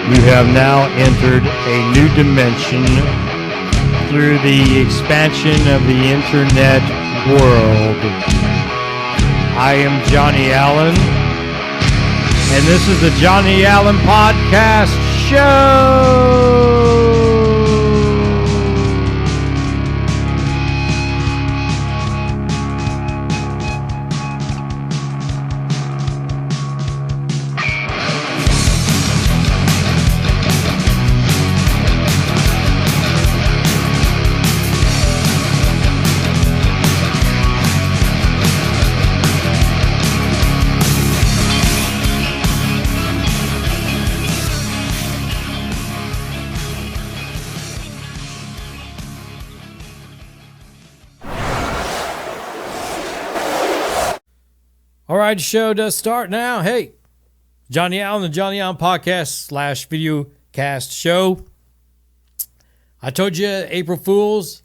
You have now entered a new dimension through the expansion of the internet world. I am Johnny Allen, and this is the Johnny Allen Podcast Show. All right, the show does start now. Hey, Johnny Allen, the Johnny Allen Podcast / video cast show. I told you April Fool's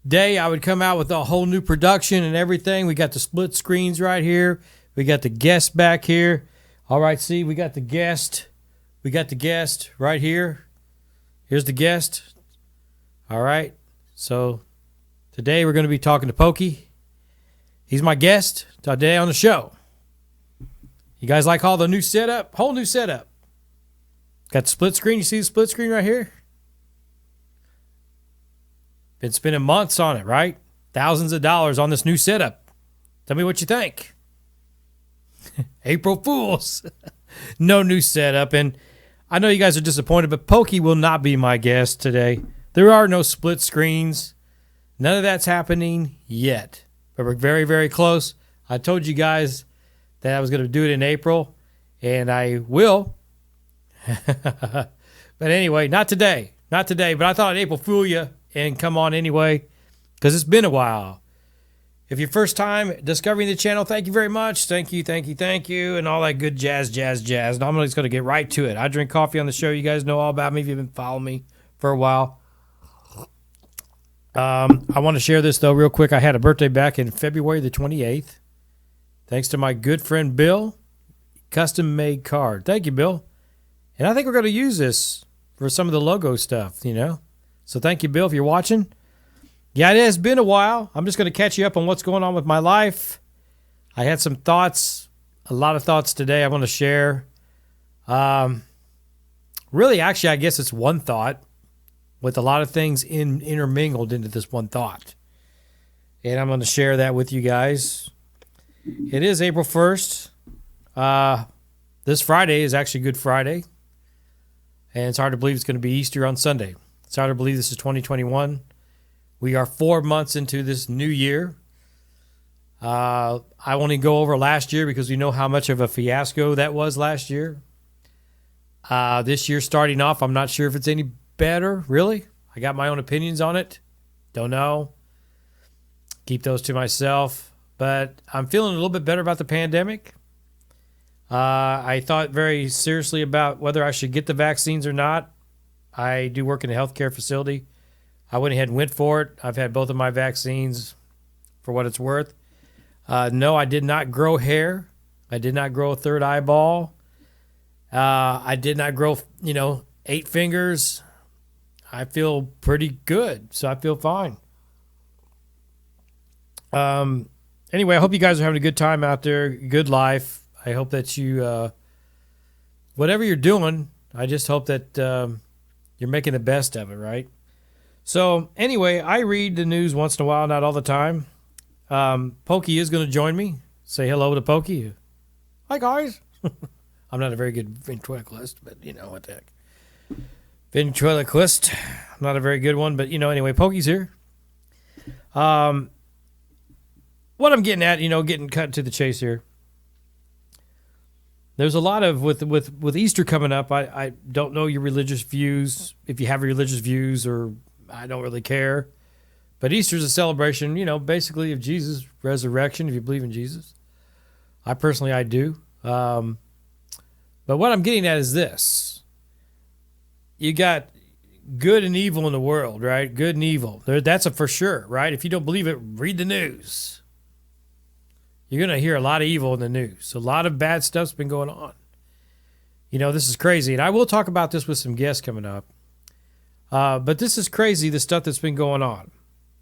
Day I would come out with a whole new production and everything. We got the split screens right here. We got the guest back here. All right, see, we got the guest. We got the guest right here. Here's the guest. All right, so today we're going to be talking to Pokey. He's my guest today on the show. You guys like all the new setup? Whole new setup. Got the split screen. You see the split screen right here? Been spending months on it, right? Thousands of dollars on this new setup. Tell me what you think. April Fools. No new setup. And I know you guys are disappointed, but Pokey will not be my guest today. There are no split screens. None of that's happening yet. But we're very, very close. I told you guys that I was going to do it in April, and I will. But anyway, not today. Not today, but I thought I'd April Fool you and come on anyway, because it's been a while. If you're first time discovering the channel, thank you very much. Thank you, thank you, thank you, and all that good jazz. And I'm just going to get right to it. I drink coffee on the show. You guys know all about me if you've been following me for a while. I want to share this, though, real quick. I had a birthday back in February the 28th. Thanks to my good friend Bill. Custom-made card. Thank you, Bill. And I think we're going to use this for some of the logo stuff, you know. So thank you, Bill, if you're watching. Yeah, it has been a while. I'm just going to catch you up on what's going on with my life. I had some thoughts, a lot of thoughts today I want to share. Really, actually, I guess it's one thought with a lot of things intermingled into this one thought. And I'm going to share that with you guys. It is April 1st. This Friday is actually Good Friday. And it's hard to believe it's going to be Easter on Sunday. It's hard to believe this is 2021. We are 4 months into this new year. I want to go over last year because we know how much of a fiasco that was last year. This year starting off, I'm not sure if it's any better, really. I got my own opinions on it. Don't know. Keep those to myself. But I'm feeling a little bit better about the pandemic. I thought very seriously about whether I should get the vaccines or not. I do work in a healthcare facility. I went ahead and went for it. I've had both of my vaccines for what it's worth. No, I did not grow hair. I did not grow a third eyeball. I did not grow, 8 fingers. I feel pretty good, so I feel fine. Anyway, I hope you guys are having a good time out there, good life. I hope that you, whatever you're doing, I just hope that you're making the best of it, right? So anyway, I read the news once in a while, not all the time. Pokey is going to join me. Say hello to Pokey. Hi, guys. I'm not a very good ventriloquist, but you know what the heck. Ventriloquist. I'm not a very good one, but anyway, Pokey's here. What I'm getting at, getting cut to the chase here. There's a lot of, with Easter coming up, I don't know your religious views, if you have religious views, or I don't really care. But Easter's a celebration, basically of Jesus' resurrection, if you believe in Jesus. I do. But what I'm getting at is this. You got good and evil in the world, right? Good and evil. That's a for sure, right? If you don't believe it, read the news. You're going to hear a lot of evil in the news. A lot of bad stuff's been going on. This is crazy. And I will talk about this with some guests coming up. But this is crazy, the stuff that's been going on.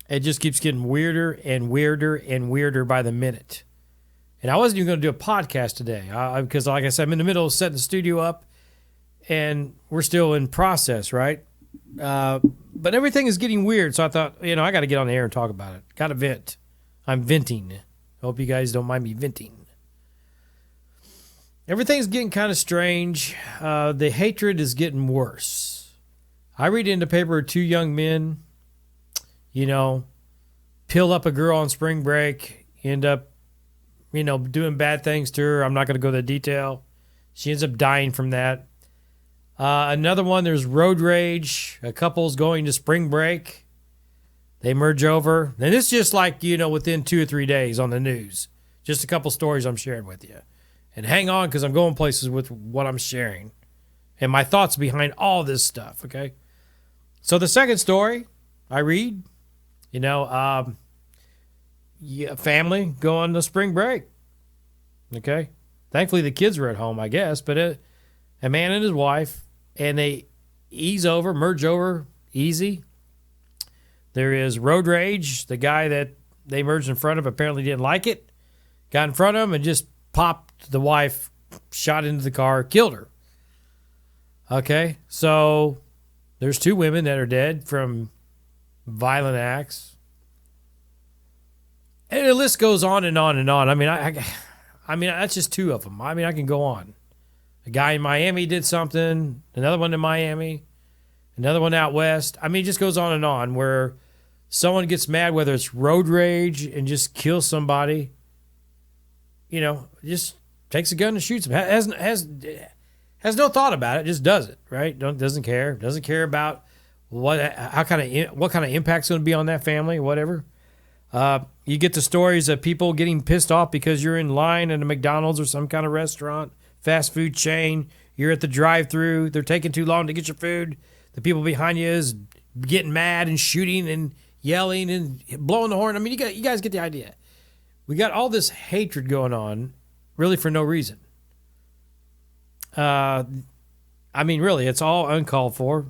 It just keeps getting weirder and weirder and weirder by the minute. And I wasn't even going to do a podcast today because, like I said, I'm in the middle of setting the studio up, and we're still in process, right? But everything is getting weird, so I thought, I got to get on the air and talk about it. Got to vent. I'm venting. I hope you guys don't mind me venting. Everything's getting kind of strange. The hatred is getting worse. I read in the paper 2 young men, peel up a girl on spring break, end up, doing bad things to her. I'm not going to go into detail. She ends up dying from that. Another one, there's road rage. A couple's going to spring break. They merge over. And it's just like, within 2 or 3 days on the news. Just a couple stories I'm sharing with you. And hang on, because I'm going places with what I'm sharing. And my thoughts behind all this stuff, okay? So the second story I read, family going to spring break. Okay? Thankfully, the kids were at home, I guess. But a man and his wife, and they merge over easy. There is road rage. The guy that they merged in front of apparently didn't like it. Got in front of him and just popped the wife, shot into the car, killed her. Okay? So there's 2 women that are dead from violent acts. And the list goes on and on and on. I mean, that's just 2 of them. I mean, I can go on. A guy in Miami did something, another one in Miami, another one out west. I mean, it just goes on and on where someone gets mad, whether it's road rage and just kills somebody, just takes a gun and shoots them. Has no thought about it, just does it, right? Doesn't care about what kind of impact's going to be on that family, whatever. You get the stories of people getting pissed off because you're in line at a McDonald's or some kind of restaurant, fast food chain. You're at the drive-thru. They're taking too long to get your food. The people behind you is getting mad and shooting and yelling and blowing the horn. I mean, you guys get the idea. We got all this hatred going on, really for no reason. Really, it's all uncalled for.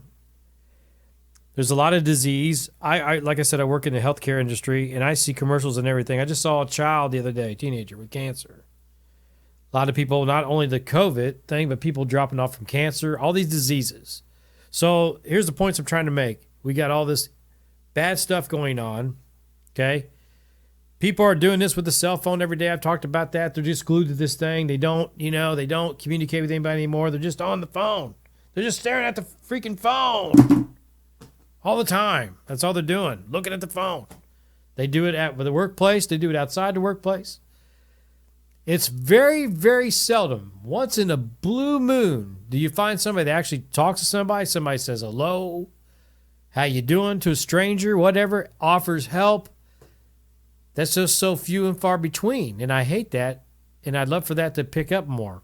There's a lot of disease. I like I said, I work in the healthcare industry, and I see commercials and everything. I just saw a child the other day, a teenager with cancer. A lot of people, not only the COVID thing, but people dropping off from cancer, all these diseases. So here's the points I'm trying to make. We got all this bad stuff going on, okay? People are doing this with the cell phone every day. I've talked about that. They're just glued to this thing. They don't communicate with anybody anymore. They're just on the phone. They're just staring at the freaking phone all the time. That's all they're doing, looking at the phone. They do it at the workplace. They do it outside the workplace. It's very, very seldom, once in a blue moon, do you find somebody that actually talks to somebody. Somebody says hello, how you doing to a stranger, whatever, offers help. That's just so few and far between, and I hate that, and I'd love for that to pick up more.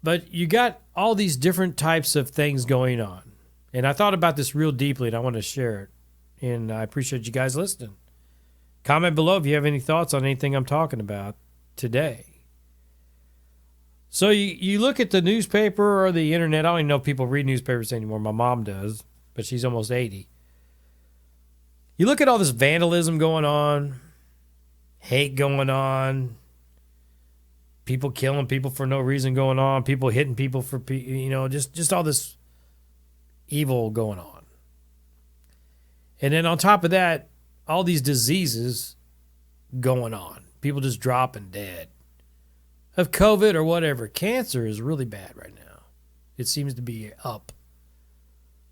But you got all these different types of things going on, and I thought about this real deeply, and I want to share it, and I appreciate you guys listening. Comment below if you have any thoughts on anything I'm talking about today. So you look at the newspaper or the internet. I don't even know if people read newspapers anymore. My mom does, but she's almost 80. You look at all this vandalism going on, hate going on, people killing people for no reason going on, people hitting people for, just all this evil going on. And then on top of that, all these diseases going on. People just dropping dead of COVID or whatever. Cancer is really bad right now. It seems to be up.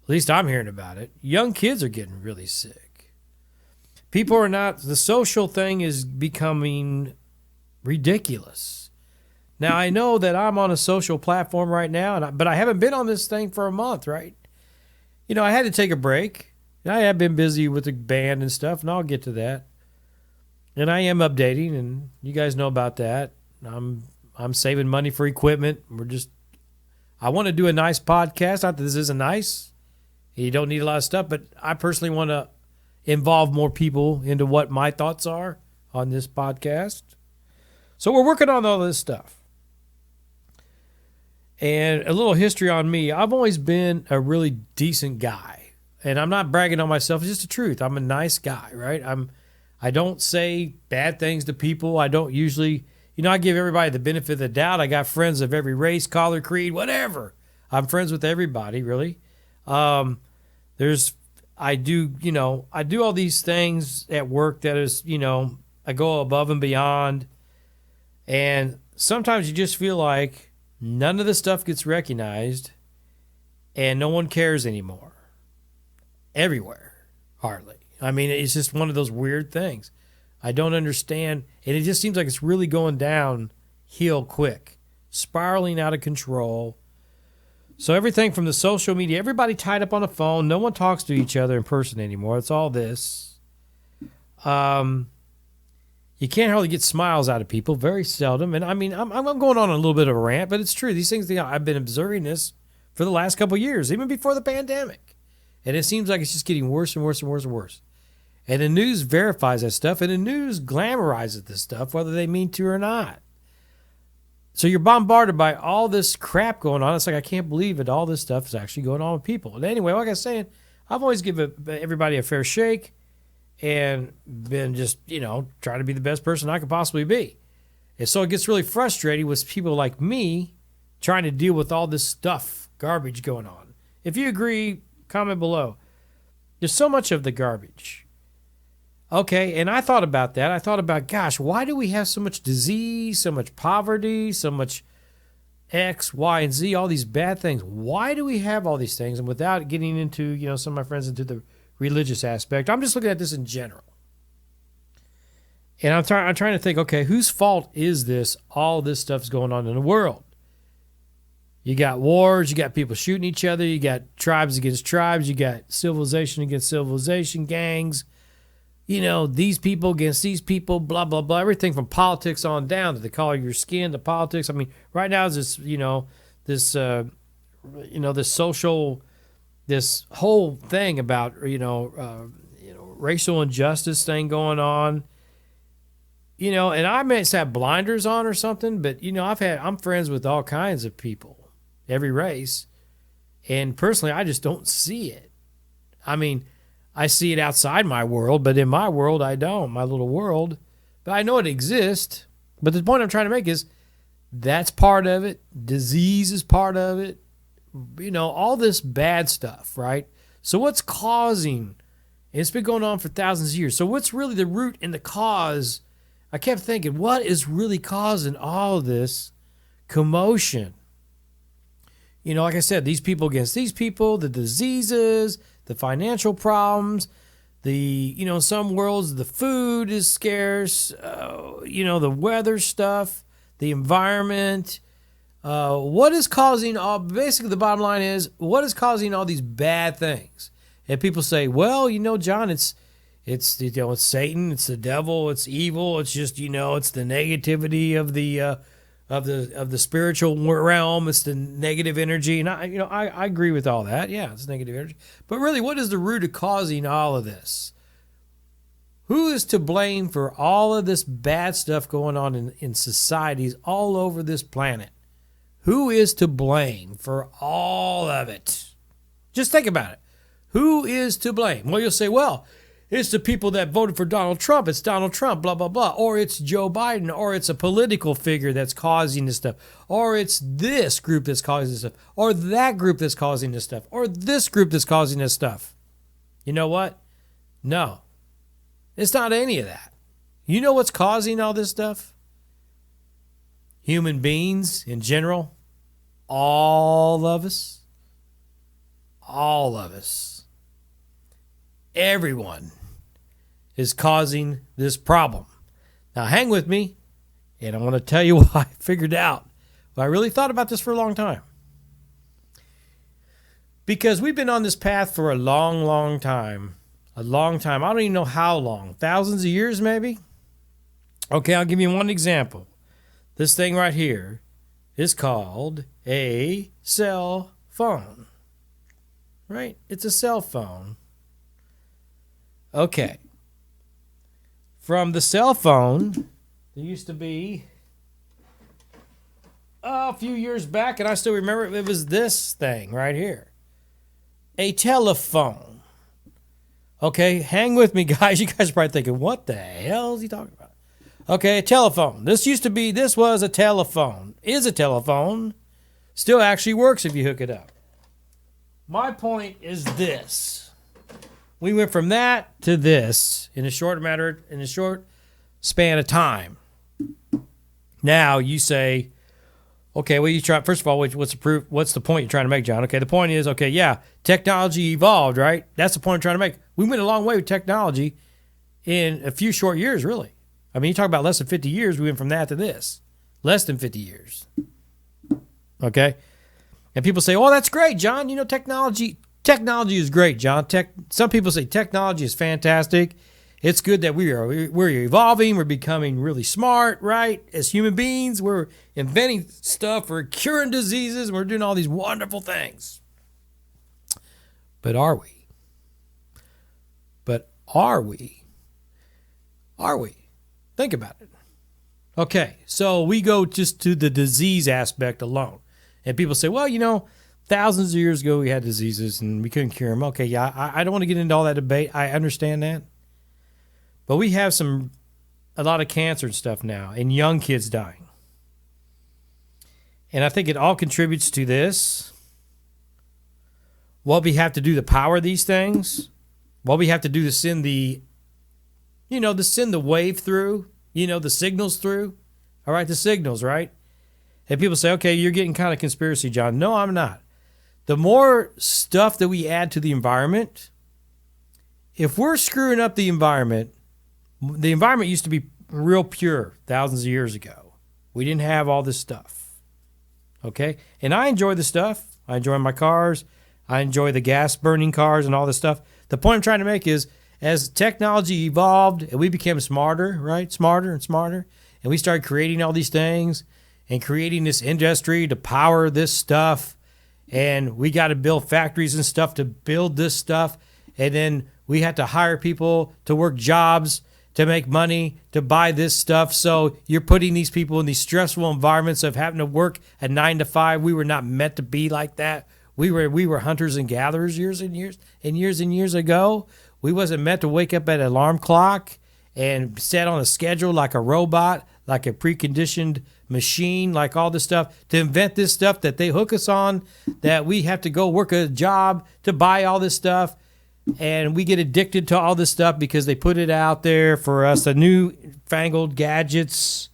At least I'm hearing about it. Young kids are getting really sick. People are not, the social thing is becoming ridiculous. Now, I know that I'm on a social platform right now, but I haven't been on this thing for a month, right? I had to take a break. I have been busy with the band and stuff, and I'll get to that. And I am updating, and you guys know about that. I'm saving money for equipment. I want to do a nice podcast. Not that this isn't nice. You don't need a lot of stuff, but I personally want to involve more people into what my thoughts are on this podcast. So we're working on all this stuff. And a little history on me. I've always been a really decent guy. And I'm not bragging on myself. It's just the truth. I'm a nice guy, right? I don't say bad things to people. I don't usually, I give everybody the benefit of the doubt. I got friends of every race, color, creed, whatever. I'm friends with everybody, really. I do all these things at work that is, I go above and beyond. And sometimes you just feel like none of the stuff gets recognized and no one cares anymore. Everywhere, hardly. I mean, it's just one of those weird things. I don't understand. And it just seems like it's really going downhill quick, spiraling out of control. So everything from the social media, everybody tied up on the phone. No one talks to each other in person anymore. It's all this. You can't hardly get smiles out of people, very seldom. And I mean, I'm going on a little bit of a rant, but it's true. These things, I've been observing this for the last couple of years, even before the pandemic. And it seems like it's just getting worse and worse and worse and worse. And the news verifies that stuff, and the news glamorizes this stuff, whether they mean to or not. So you're bombarded by all this crap going on. It's like, I can't believe it. All this stuff is actually going on with people. And anyway, like I was saying, I've always given everybody a fair shake and been just, trying to be the best person I could possibly be. And so it gets really frustrating with people like me trying to deal with all this stuff, garbage going on. If you agree, comment below. There's so much of the garbage. Okay, and I thought about that. I thought about, gosh, why do we have so much disease, so much poverty, so much X, Y, and Z, all these bad things? Why do we have all these things? And without getting into, some of my friends into the religious aspect, I'm just looking at this in general. And I'm trying to think, okay, whose fault is this? All this stuff's going on in the world. You got wars, you got people shooting each other, you got tribes against tribes, you got civilization against civilization, gangs. These people against these people, blah, blah, blah. Everything from politics on down to the color of your skin to politics. I mean, right now is this, this social, this whole thing about, racial injustice thing going on. And I may have blinders on or something, but, I'm friends with all kinds of people, every race. And personally, I just don't see it. I mean, I see it outside my world, but in my world, I don't, my little world. But I know it exists. But the point I'm trying to make is that's part of it. Disease is part of it. All this bad stuff, right? So what's causing, and it's been going on for thousands of years. So what's really the root and the cause? I kept thinking, what is really causing all of this commotion? Like I said, these people against these people, the diseases, the financial problems, in some worlds, the food is scarce, the weather stuff, the environment. What is causing basically the bottom line is, what is causing all these bad things? And people say, well, John, it's Satan, it's the devil, it's evil, it's just, it's the negativity of the spiritual realm. It's the negative energy. And I agree with all that. Yeah, it's negative energy. But really, what is the root of causing all of this? Who is to blame for all of this bad stuff going on in societies all over this planet? Who is to blame for all of it? Just think about it. Who is to blame? Well, you'll say, well, it's the people that voted for Donald Trump. It's Donald Trump, blah, blah, blah. Or it's Joe Biden. Or it's a political figure that's causing this stuff. Or it's this group that's causing this stuff. Or that group that's causing this stuff. Or this group that's causing this stuff. You know what? No. It's not any of that. You know what's causing all this stuff? Human beings in general. All of us. All of us. Everyone is causing this problem. Now, hang with me, and I'm going to tell you what I figured out. Well, I really thought about this for a long time. Because we've been on this path for a long, long time. A long time. I don't even know how long. Thousands of years, maybe? Okay, I'll give you one example. This thing right here is called a cell phone. Right? It's a cell phone. Okay. From the cell phone, there used to be a few years back, and I still remember it was this thing right here. A telephone. Okay, hang with me, guys. You guys are probably thinking, what the hell is he talking about? Okay, a telephone. This was a telephone. Is a telephone. Still actually works if you hook it up. My point is this. We went from that to this in a short span of time. Now you say, okay, well, you try. First of all, what's the proof? What's the point you're trying to make, John? Okay, the point is, okay, yeah, technology evolved, right? That's the point I'm trying to make. We went a long way with technology in a few short years, really. I mean, you talk about less than 50 years, we went from that to this. Less than 50 years. Okay? And people say, oh, that's great, John. You know, technology is great, John. Some people say technology is fantastic. It's good that we're evolving. We're becoming really smart, right? As human beings, we're inventing stuff. We're curing diseases. We're doing all these wonderful things. But are we? Are we? Think about it. Okay, so we go just to the disease aspect alone. And people say, well, you know, thousands of years ago we had diseases and we couldn't cure them. Okay, yeah, I don't want to get into all that debate. I understand that. But we have a lot of cancer and stuff now and young kids dying. And I think it all contributes to this. What we have to do to power these things, what we have to do to send the wave through, the signals through. All right, the signals, right? And people say, okay, you're getting kind of conspiracy, John. No, I'm not. The more stuff that we add to the environment, if we're screwing up the environment used to be real pure thousands of years ago. We didn't have all this stuff. Okay? And I enjoy the stuff. I enjoy my cars. I enjoy the gas burning cars and all this stuff. The point I'm trying to make is as technology evolved and we became smarter, right? Smarter and smarter. And we started creating all these things and creating this industry to power this stuff. And we got to build factories and stuff to build this stuff. And then we had to hire people to work jobs to make money, to buy this stuff. So you're putting these people in these stressful environments of having to work a 9 to 5. We were not meant to be like that. We were hunters and gatherers years and years ago. We wasn't meant to wake up at an alarm clock and set on a schedule like a robot, like a preconditioned machine, like all this stuff, to invent this stuff that they hook us on, that we have to go work a job to buy all this stuff. And we get addicted to all this stuff because they put it out there for us, the new fangled gadgets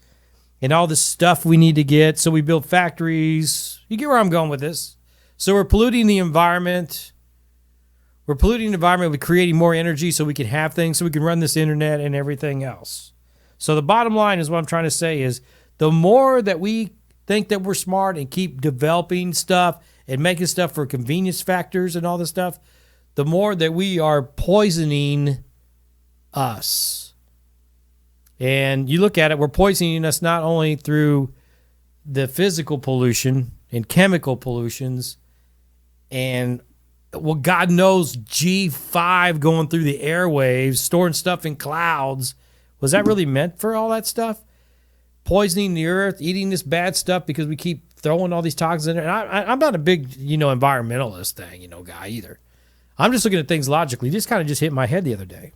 and all this stuff we need to get. So we build factories. You get where I'm going with this. So we're polluting the environment. We're polluting the environment with creating more energy so we can have things, so we can run this internet and everything else. So the bottom line is what I'm trying to say is the more that we think that we're smart and keep developing stuff and making stuff for convenience factors and all this stuff, the more that we are poisoning us. And you look at it, we're poisoning us not only through the physical pollution and chemical pollutions and, well, God knows, G5 going through the airwaves, storing stuff in clouds. Was that really meant for all that stuff? Poisoning the earth, eating this bad stuff because we keep throwing all these toxins in there. And I'm not a big, environmentalist guy either. I'm just looking at things logically. This kind of just hit my head the other day.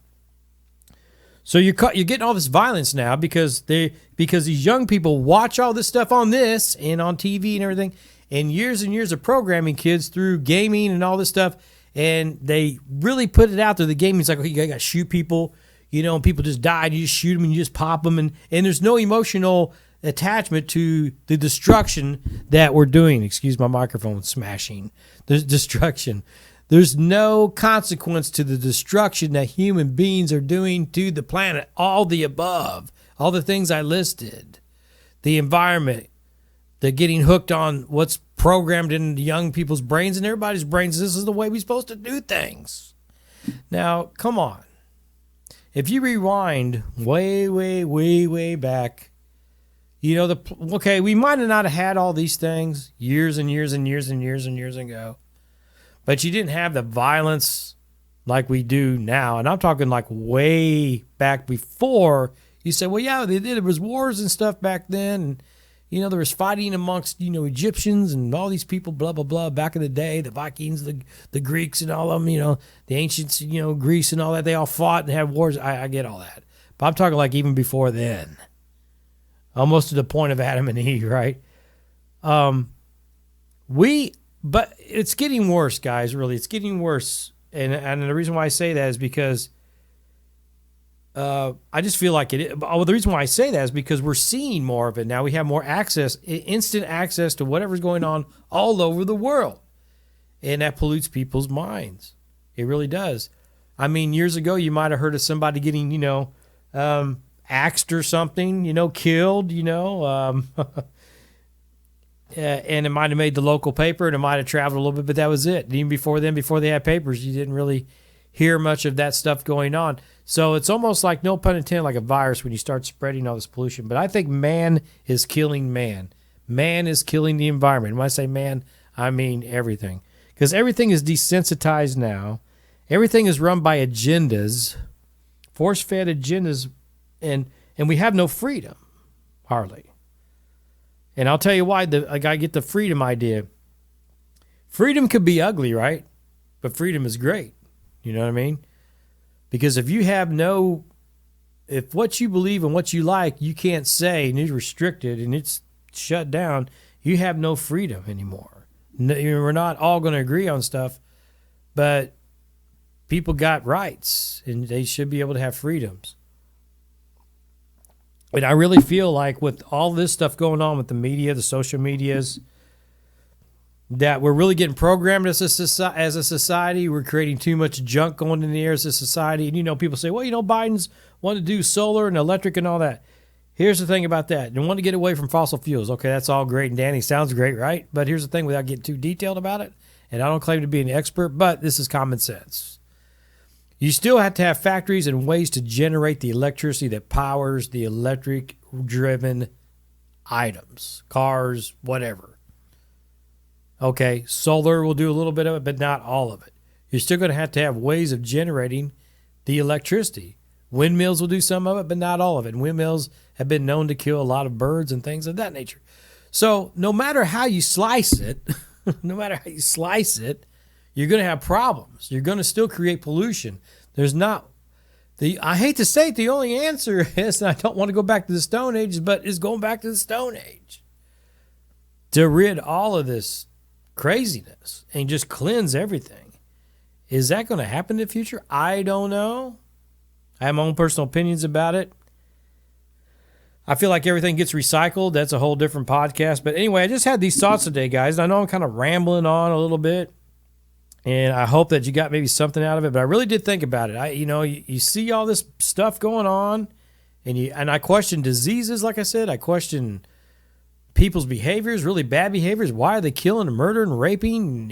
So you're getting all this violence now because these young people watch all this stuff on this and on TV and everything, and years of programming kids through gaming and all this stuff, and they really put it out there. The gaming's like, okay, you got to shoot people, and people just die, and you just shoot them and you just pop them, and there's no emotional attachment to the destruction that we're doing. Excuse my microphone smashing. There's destruction. There's no consequence to the destruction that human beings are doing to the planet. All the above, all the things I listed, the environment, the getting hooked on what's programmed into young people's brains and everybody's brains. This is the way we're supposed to do things. Now, come on. If you rewind way back, we might have not had all these things years ago. But you didn't have the violence like we do now. And I'm talking like way back before. You say, well, yeah, they did. There was wars and stuff back then. there was fighting amongst, Egyptians and all these people, blah, blah, blah, back in the day, the Vikings, the Greeks and all of them, the ancients, Greece and all that, they all fought and had wars. I get all that. But I'm talking like even before then, almost to the point of Adam and Eve, right? But it's getting worse, guys, really. It's getting worse. And the reason why I say that is because I just feel like it. Well, the reason why I say that is because we're seeing more of it now. We have more access, instant access to whatever's going on all over the world. And that pollutes people's minds. It really does. I mean, years ago, you might have heard of somebody getting, axed or something, killed, and it might have made the local paper and it might have traveled a little bit, but that was it. And even before then, before they had papers, you didn't really hear much of that stuff going on. So it's almost like, no pun intended, like a virus when you start spreading all this pollution. But I think man is killing man. Man is killing the environment. When I say man, I mean everything. Because everything is desensitized now. Everything is run by agendas, force-fed agendas, and we have no freedom, hardly. And I'll tell you why. I get the freedom idea. Freedom could be ugly, right? But freedom is great. You know what I mean? Because if what you believe and what you like, you can't say, and it's restricted and it's shut down, you have no freedom anymore. We're not all going to agree on stuff, but people got rights and they should be able to have freedoms. And I really feel like with all this stuff going on with the media, the social medias, that we're really getting programmed as a society. We're creating too much junk going in the air as a society. And, people say, well, Biden's wanting to do solar and electric and all that. Here's the thing about that. They want to get away from fossil fuels. Okay, that's all great and dandy. Sounds great, right? But here's the thing, without getting too detailed about it, and I don't claim to be an expert, but this is common sense. You still have to have factories and ways to generate the electricity that powers the electric-driven items, cars, whatever. Okay, solar will do a little bit of it, but not all of it. You're still going to have ways of generating the electricity. Windmills will do some of it, but not all of it. And windmills have been known to kill a lot of birds and things of that nature. So no matter how you slice it, you're going to have problems. You're going to still create pollution. I hate to say it, the only answer is, and I don't want to go back to the Stone Age, but is going back to the Stone Age to rid all of this craziness and just cleanse everything. Is that going to happen in the future? I don't know. I have my own personal opinions about it. I feel like everything gets recycled. That's a whole different podcast. But anyway, I just had these thoughts today, guys. I know I'm kind of rambling on a little bit, and I hope that you got maybe something out of it. But I really did think about it. You see all this stuff going on, and I question diseases. Like I said, I question people's behaviors, really bad behaviors. Why are they killing and murdering, raping,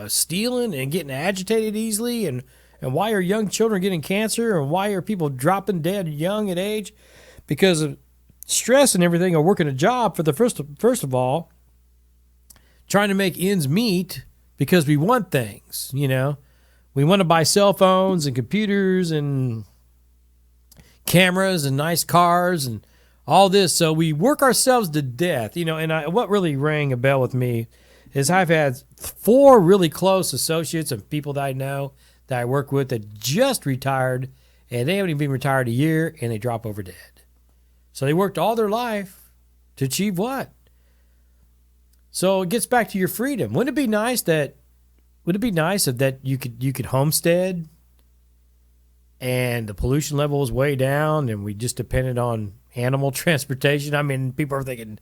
stealing and getting agitated easily? And why are young children getting cancer? And why are people dropping dead young at age? Because of stress and everything, or working a job for the first of all, trying to make ends meet because we want things, We want to buy cell phones and computers and cameras and nice cars and all this, so we work ourselves to death, and what really rang a bell with me is I've had 4 really close associates and people that I know that I work with that just retired, and they haven't even been retired a year, and they drop over dead. So they worked all their life to achieve what? So it gets back to your freedom. Wouldn't it be nice if you could homestead and the pollution level was way down and we just depended on animal transportation? I mean, people are thinking,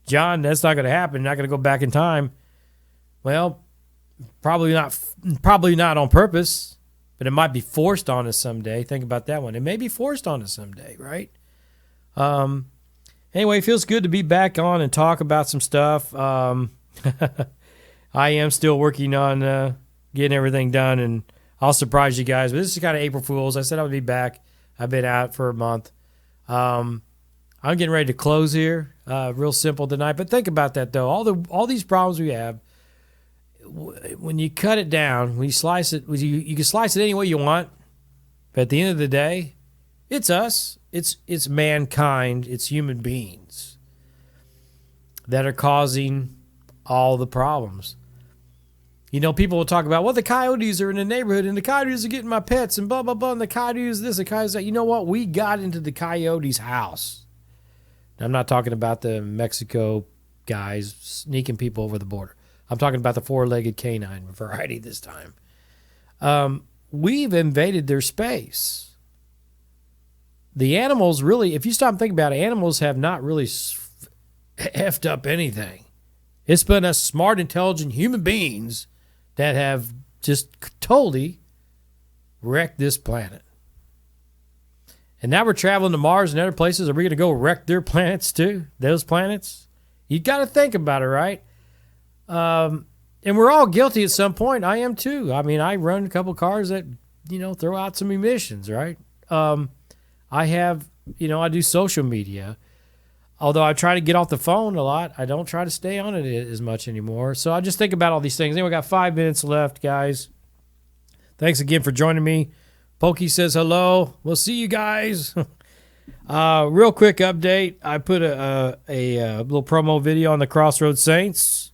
John, that's not going to happen. You're not going to go back in time. Well, probably not on purpose, but it might be forced on us someday. Think about that one. It may be forced on us someday, right? Anyway, it feels good to be back on and talk about some stuff. I am still working on getting everything done, and I'll surprise you guys. But this is kind of April Fool's. I said I would be back. I've been out for a month. I'm getting ready to close here. Real simple tonight. But think about that, though. All these problems we have, when you cut it down, when you slice it, you can slice it any way you want. But at the end of the day, it's us. It's mankind. It's human beings. that are causing all the problems. You know, people will talk about, well, the coyotes are in the neighborhood and the coyotes are getting my pets and blah, blah, blah, and the coyotes this, the coyotes that. You know what? We got into the coyotes' house. I'm not talking about the Mexico guys sneaking people over the border. I'm talking about the four-legged canine variety this time. We've invaded their space. The animals really, if you stop and think about it, animals have not really effed up anything. It's been us smart, intelligent human beings that have just totally wrecked this planet. And now we're traveling to Mars and other places. Are we going to go wreck their planets too? Those planets? You got to think about it, right? And we're all guilty at some point. I am too. I mean, I run a couple cars that, throw out some emissions, right? I have, I do social media. Although I try to get off the phone a lot, I don't try to stay on it as much anymore. So I just think about all these things. Anyway, we got 5 minutes left, guys. Thanks again for joining me. Pokey says hello. We'll see you guys. Real quick update. I put a little promo video on the Crossroads Saints.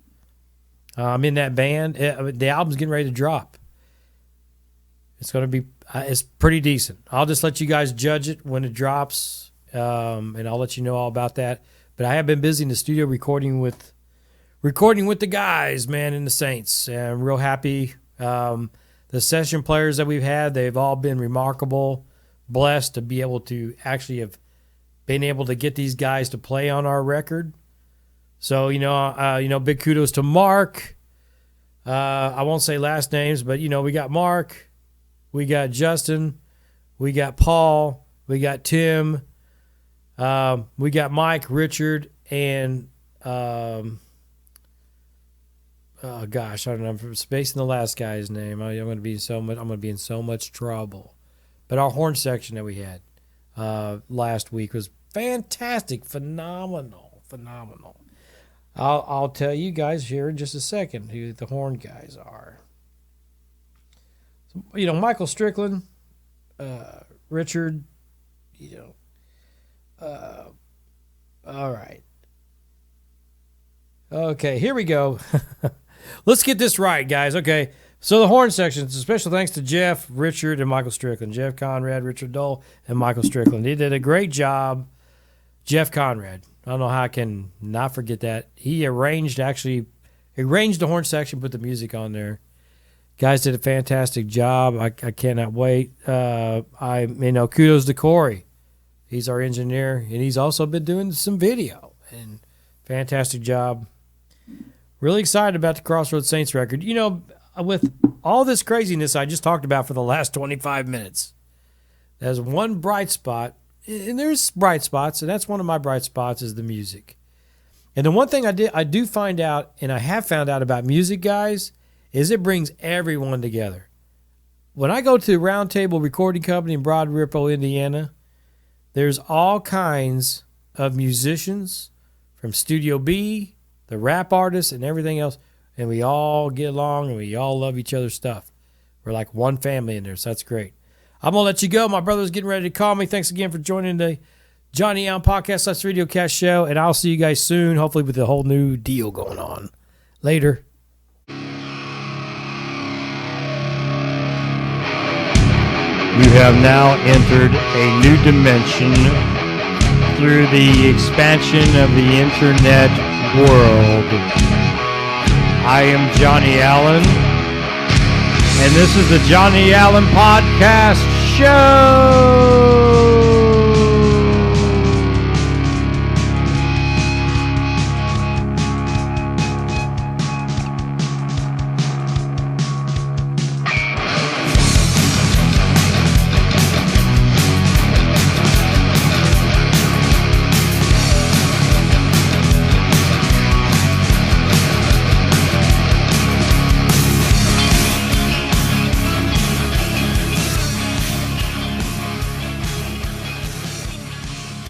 I'm in that band. The album's getting ready to drop. It's going to be it's pretty decent. I'll just let you guys judge it when it drops. And I'll let you know all about that. But I have been busy in the studio recording with the guys, man, in the Saints. And I'm real happy. The session players that we've had, they've all been remarkable, blessed to be able to actually have been able to get these guys to play on our record. So, big kudos to Mark. I won't say last names, but, we got Mark, we got Justin, we got Paul, we got Tim, we got Mike, Richard, and oh gosh, I don't know. I'm spacing the last guy's name. I'm going to be in so much trouble. But our horn section that we had last week was fantastic, phenomenal. I'll tell you guys here in just a second who the horn guys are. So, Michael Strickland, Richard, all right. Okay, here we go. Let's get this right, guys. Okay, so the horn sections, a special thanks to Jeff, Richard, and Michael Strickland. Jeff Conrad, Richard Dole, and Michael Strickland. They did a great job. Jeff Conrad. I don't know how I can not forget that. He arranged the horn section, put the music on there. Guys did a fantastic job. I cannot wait. Kudos to Corey. He's our engineer, and he's also been doing some video. And fantastic job. Really excited about the Crossroads Saints record. With all this craziness I just talked about for the last 25 minutes, there's one bright spot, and there's bright spots, and that's one of my bright spots is the music. And the one thing I do find out, and I have found out about music, guys, is it brings everyone together. When I go to the Round Table Recording Company in Broad Ripple, Indiana, there's all kinds of musicians from Studio B, the rap artists, and everything else, and we all get along, and we all love each other's stuff. We're like one family in there, so that's great. I'm going to let you go. My brother's getting ready to call me. Thanks again for joining the Johnny Allen Podcast / Radio Cast Show, and I'll see you guys soon, hopefully with a whole new deal going on. Later. You have now entered a new dimension through the expansion of the internet world. I am Johnny Allen, and this is the Johnny Allen Podcast Show.